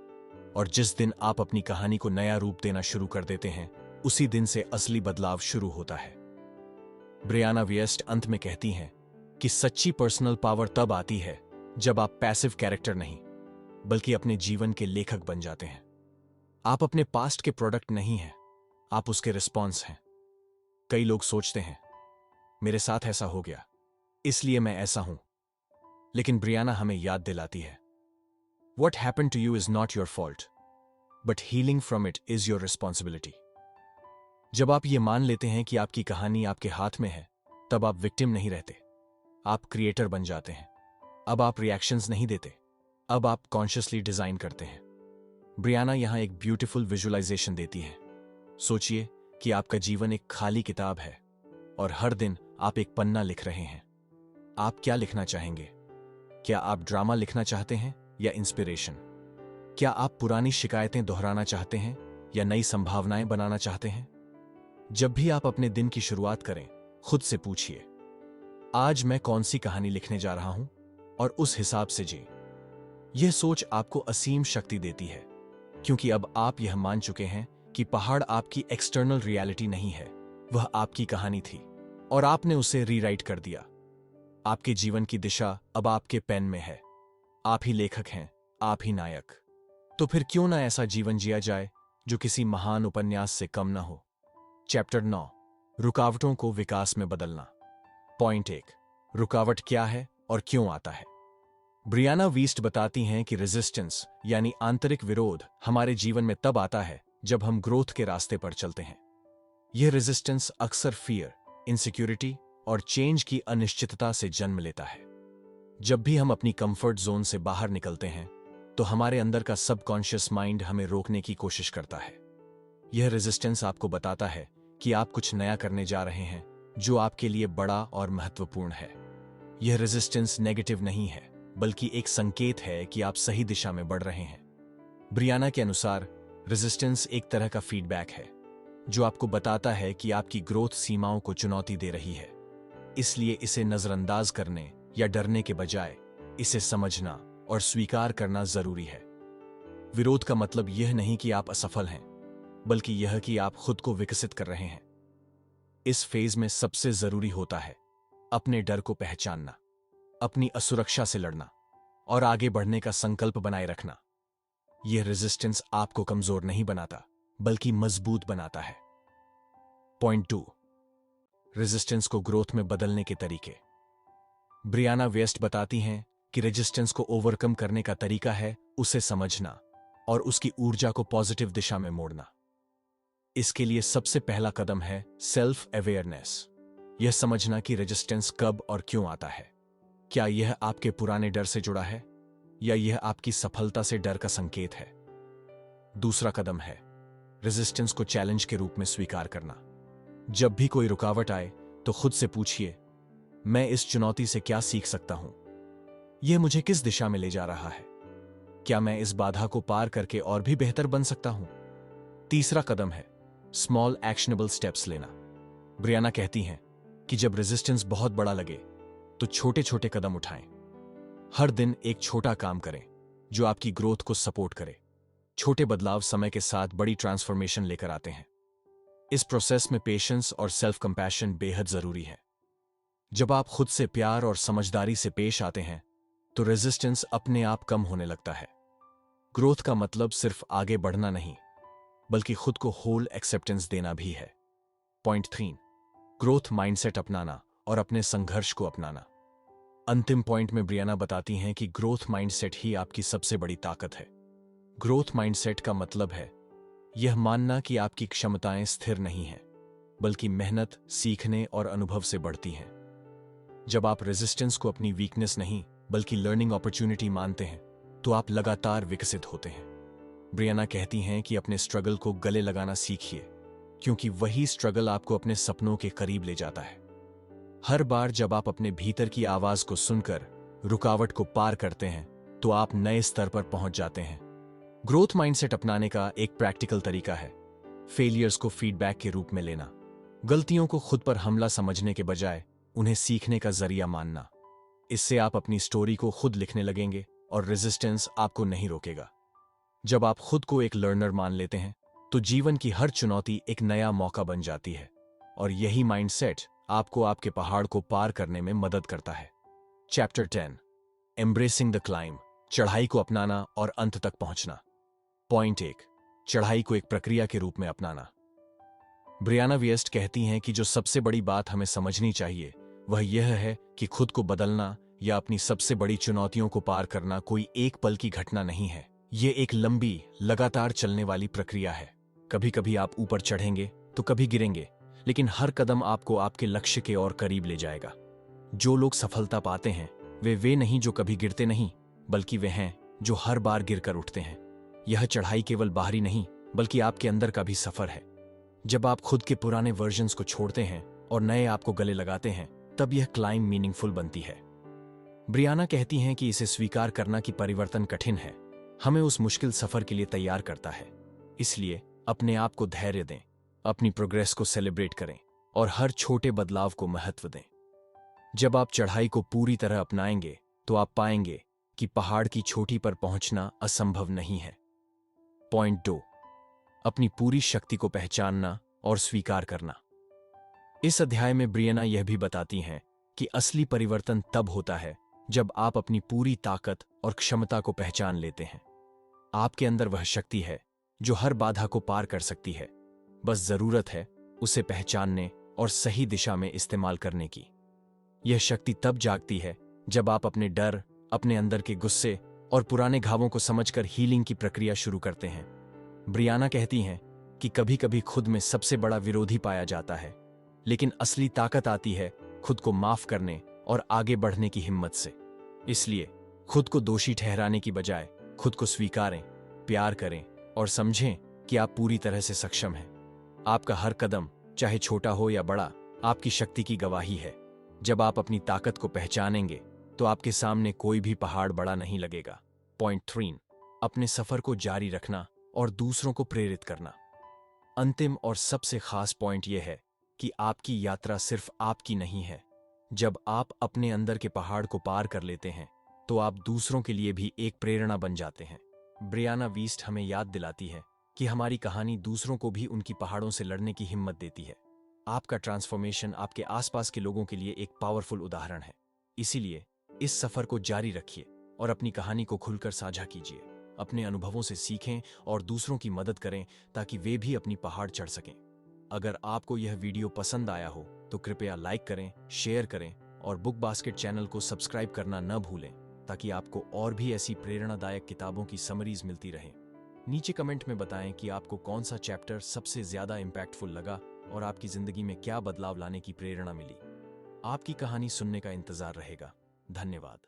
और जिस दिन आप अपनी कहानी को नया रूप देना शुरू कर देते हैं, उसी दिन से असली बदलाव शुरू होता है। ब्रियाना वियस्ट अंत में कहती हैं कि सच्ची पर्सनल पावर तब आती है जब आप पैसिव कैरेक्टर नहीं, बल्कि अपने जीवन के लेखक बन जाते हैं। आप अपने पास्ट के प्रोडक्ट नहीं हैं, आप उसके रिस्पॉन्स हैं। कई लोग सोचते हैं मेरे साथ ऐसा हो गया इसलिए मैं ऐसा हूं, लेकिन ब्रियाना हमें याद दिलाती है What happened to you is not your fault, but healing from it is your responsibility. जब आप ये मान लेते हैं कि आपकी कहानी आपके हाथ में है, तब आप विक्टिम नहीं रहते, आप क्रिएटर बन जाते हैं। अब आप रिएक्शंस नहीं देते, अब आप कॉन्शियसली डिजाइन करते हैं। ब्रियाना यहां एक ब्यूटीफुल विजुअलाइजेशन देती है। सोचिए कि आपका जीवन एक खाली किताब है और हर दिन आप एक पन्ना लिख रहे हैं। आप क्या लिखना चाहेंगे? क्या आप ड्रामा लिखना चाहते हैं या इंस्पिरेशन? क्या आप पुरानी शिकायतें दोहराना चाहते हैं या नई संभावनाएं बनाना चाहते हैं? जब भी आप अपने दिन की शुरुआत करें, खुद से पूछिए, आज मैं कौन सी कहानी लिखने जा रहा हूं, और उस हिसाब से जी। यह सोच आपको असीम शक्ति देती है, क्योंकि अब आप यह मान चुके हैं कि पहाड़ आपकी एक्सटर्नल रियलिटी नहीं है, वह आपकी कहानी थी और आपने उसे रीराइट कर दिया। आपके जीवन की दिशा अब आपके पेन में है। आप ही लेखक हैं, आप ही नायक। तो फिर क्यों ना ऐसा जीवन जिया जाए जो किसी महान उपन्यास से कम ना हो। चैप्टर 9, रुकावटों को विकास में बदलना। पॉइंट 1, रुकावट क्या है और क्यों आता है? ब्रियाना वीस्ट बताती हैं कि रेजिस्टेंस यानी आंतरिक विरोध हमारे जीवन में तब आता है जब हम ग्रोथ के रास्ते पर चलते हैं। यह रेजिस्टेंस अक्सर फियर, इनसिक्योरिटी और चेंज की अनिश्चितता से जन्म लेता है। जब भी हम अपनी कंफर्ट जोन से बाहर निकलते हैं, तो हमारे अंदर का सबकॉन्शियस माइंड हमें रोकने की कोशिश करता है। यह रेजिस्टेंस आपको बताता है कि आप कुछ नया करने जा रहे हैं जो आपके लिए बड़ा और महत्वपूर्ण है। यह रेजिस्टेंस नेगेटिव नहीं है, बल्कि एक संकेत है कि आप सही दिशा में बढ़ रहे हैं। ब्रियाना के अनुसार रेजिस्टेंस एक तरह का फीडबैक है जो आपको बताता है कि आपकी ग्रोथ सीमाओं को चुनौती दे रही है। इसलिए इसे नजरअंदाज करने या डरने के बजाय इसे समझना और स्वीकार करना जरूरी है। विरोध का मतलब यह नहीं कि आप असफल हैं, बल्कि यह कि आप खुद को विकसित कर रहे हैं। इस फेज में सबसे जरूरी होता है अपने डर को पहचानना, अपनी असुरक्षा से लड़ना और आगे बढ़ने का संकल्प बनाए रखना। यह रेजिस्टेंस आपको कमजोर नहीं बनाता, बल्कि मजबूत बनाता है। पॉइंट 2, रेजिस्टेंस को ग्रोथ में बदलने के तरीके। ब्रियाना वेस्ट बताती हैं कि रेजिस्टेंस को ओवरकम करने का तरीका है उसे समझना और उसकी ऊर्जा को पॉजिटिव दिशा में मोड़ना। इसके लिए सबसे पहला कदम है सेल्फ अवेयरनेस। यह समझना कि रेजिस्टेंस कब और क्यों आता है। क्या यह आपके पुराने डर से जुड़ा है या यह आपकी सफलता से डर का संकेत है? दूसरा कदम है रेजिस्टेंस को चैलेंज के रूप में स्वीकार करना। जब भी कोई रुकावट आए तो खुद से पूछिए, मैं इस चुनौती से क्या सीख सकता हूं? यह मुझे किस दिशा में ले जा रहा है? क्या मैं इस बाधा को पार करके और भी बेहतर बन सकता हूं? तीसरा कदम है स्मॉल एक्शनेबल स्टेप्स लेना। ब्रियाना कहती हैं कि जब रेजिस्टेंस बहुत बड़ा लगे तो छोटे छोटे कदम उठाएं। हर दिन एक छोटा काम करें जो आपकी ग्रोथ को सपोर्ट करे। छोटे बदलाव समय के साथ बड़ी ट्रांसफॉर्मेशन लेकर आते हैं। इस प्रोसेस में पेशेंस और सेल्फ कंपैशन बेहद जरूरी है। जब आप खुद से प्यार और समझदारी से पेश आते हैं तो रेजिस्टेंस अपने आप कम होने लगता है। ग्रोथ का मतलब सिर्फ आगे बढ़ना नहीं, बल्कि खुद को होल एक्सेप्टेंस देना भी है। पॉइंट 3, ग्रोथ माइंडसेट अपनाना और अपने संघर्ष को अपनाना। अंतिम पॉइंट में ब्रियाना बताती हैं कि ग्रोथ माइंडसेट ही आपकी सबसे बड़ी ताकत है। ग्रोथ माइंडसेट का मतलब है यह मानना कि आपकी क्षमताएं स्थिर नहीं हैं, बल्कि मेहनत, सीखने और अनुभव से बढ़ती हैं। जब आप रेजिस्टेंस को अपनी वीकनेस नहीं बल्कि लर्निंग अपॉर्चुनिटी मानते हैं तो आप लगातार विकसित होते हैं। ब्रियाना कहती हैं कि अपने स्ट्रगल को गले लगाना सीखिए, क्योंकि वही स्ट्रगल आपको अपने सपनों के करीब ले जाता है। हर बार जब आप अपने भीतर की आवाज को सुनकर रुकावट को पार करते हैं तो आप नए स्तर पर पहुंच जाते हैं। ग्रोथ माइंडसेट अपनाने का एक प्रैक्टिकल तरीका है फेलियर्स को फीडबैक के रूप में लेना। गलतियों को खुद पर हमला समझने के बजाय उन्हें सीखने का जरिया मानना। इससे आप अपनी स्टोरी को खुद लिखने लगेंगे और रेजिस्टेंस आपको नहीं रोकेगा। जब आप खुद को एक लर्नर मान लेते हैं तो जीवन की हर चुनौती एक नया मौका बन जाती है और यही माइंडसेट आपको आपके पहाड़ को पार करने में मदद करता है। चैप्टर 10 एम्ब्रेसिंग द क्लाइंब, चढ़ाई को अपनाना और अंत तक पहुंचना। पॉइंट 1 चढ़ाई को एक प्रक्रिया के रूप में अपनाना। ब्रियाना वियस्ट कहती हैं कि जो सबसे बड़ी बात हमें समझनी चाहिए वह यह है कि खुद को बदलना या अपनी सबसे बड़ी चुनौतियों को पार करना कोई एक पल की घटना नहीं है। ये एक लंबी, लगातार चलने वाली प्रक्रिया है। कभी कभी आप ऊपर चढ़ेंगे तो कभी गिरेंगे, लेकिन हर कदम आपको आपके लक्ष्य के और करीब ले जाएगा। जो लोग सफलता पाते हैं वे नहीं जो कभी गिरते नहीं, बल्कि वे हैं जो हर बार गिरकर उठते हैं। यह चढ़ाई केवल बाहरी नहीं बल्कि आपके अंदर का भी सफर है। जब आप खुद के पुराने वर्जन्स को छोड़ते हैं और नए आप को गले लगाते हैं तब यह क्लाइंब मीनिंगफुल बनती है। ब्रियाना कहती हैं कि इसे स्वीकार करना कि परिवर्तन कठिन है हमें उस मुश्किल सफर के लिए तैयार करता है। इसलिए अपने आप को धैर्य दें, अपनी प्रोग्रेस को सेलिब्रेट करें और हर छोटे बदलाव को महत्व दें। जब आप चढ़ाई को पूरी तरह अपनाएंगे तो आप पाएंगे कि पहाड़ की चोटी पर पहुंचना असंभव नहीं है। पॉइंट 2 अपनी पूरी शक्ति को पहचानना और स्वीकार करना। इस अध्याय में ब्रियना यह भी बताती हैं कि असली परिवर्तन तब होता है जब आप अपनी पूरी ताकत और क्षमता को पहचान लेते हैं। आपके अंदर वह शक्ति है जो हर बाधा को पार कर सकती है, बस जरूरत है उसे पहचानने और सही दिशा में इस्तेमाल करने की। यह शक्ति तब जागती है जब आप अपने डर, अपने अंदर के गुस्से और पुराने घावों को समझकर हीलिंग की प्रक्रिया शुरू करते हैं। ब्रियाना कहती हैं कि कभी कभी खुद में सबसे बड़ा विरोधी पाया जाता है, लेकिन असली ताकत आती है खुद को माफ करने और आगे बढ़ने की हिम्मत से। इसलिए खुद को दोषी ठहराने की बजाय खुद को स्वीकारें, प्यार करें और समझें कि आप पूरी तरह से सक्षम हैं। आपका हर कदम, चाहे छोटा हो या बड़ा, आपकी शक्ति की गवाही है। जब आप अपनी ताकत को पहचानेंगे तो आपके सामने कोई भी पहाड़ बड़ा नहीं लगेगा। पॉइंट 3 अपने सफर को जारी रखना और दूसरों को प्रेरित करना। अंतिम और सबसे खास पॉइंट यह है कि आपकी यात्रा सिर्फ आपकी नहीं है। जब आप अपने अंदर के पहाड़ को पार कर लेते हैं तो आप दूसरों के लिए भी एक प्रेरणा बन जाते हैं। ब्रियाना वीस्ट हमें याद दिलाती है कि हमारी कहानी दूसरों को भी उनकी पहाड़ों से लड़ने की हिम्मत देती है। आपका ट्रांसफॉर्मेशन आपके आसपास के लोगों के लिए एक पावरफुल उदाहरण है। इसीलिए इस सफर को जारी रखिए और अपनी कहानी को खुलकर साझा कीजिए। अपने अनुभवों से सीखें और दूसरों की मदद करें ताकि वे भी अपनी पहाड़ चढ़ सकें। अगर आपको यह वीडियो पसंद आया हो तो कृपया लाइक करें, शेयर करें और बुक बास्केट चैनल को सब्सक्राइब करना न भूलें ताकि आपको और भी ऐसी प्रेरणादायक किताबों की समरीज मिलती रहें। नीचे कमेंट में बताएं कि आपको कौन सा चैप्टर सबसे ज्यादा इम्पैक्टफुल लगा और आपकी जिंदगी में क्या बदलाव लाने की प्रेरणा मिली। आपकी कहानी सुनने का इंतजार रहेगा। धन्यवाद।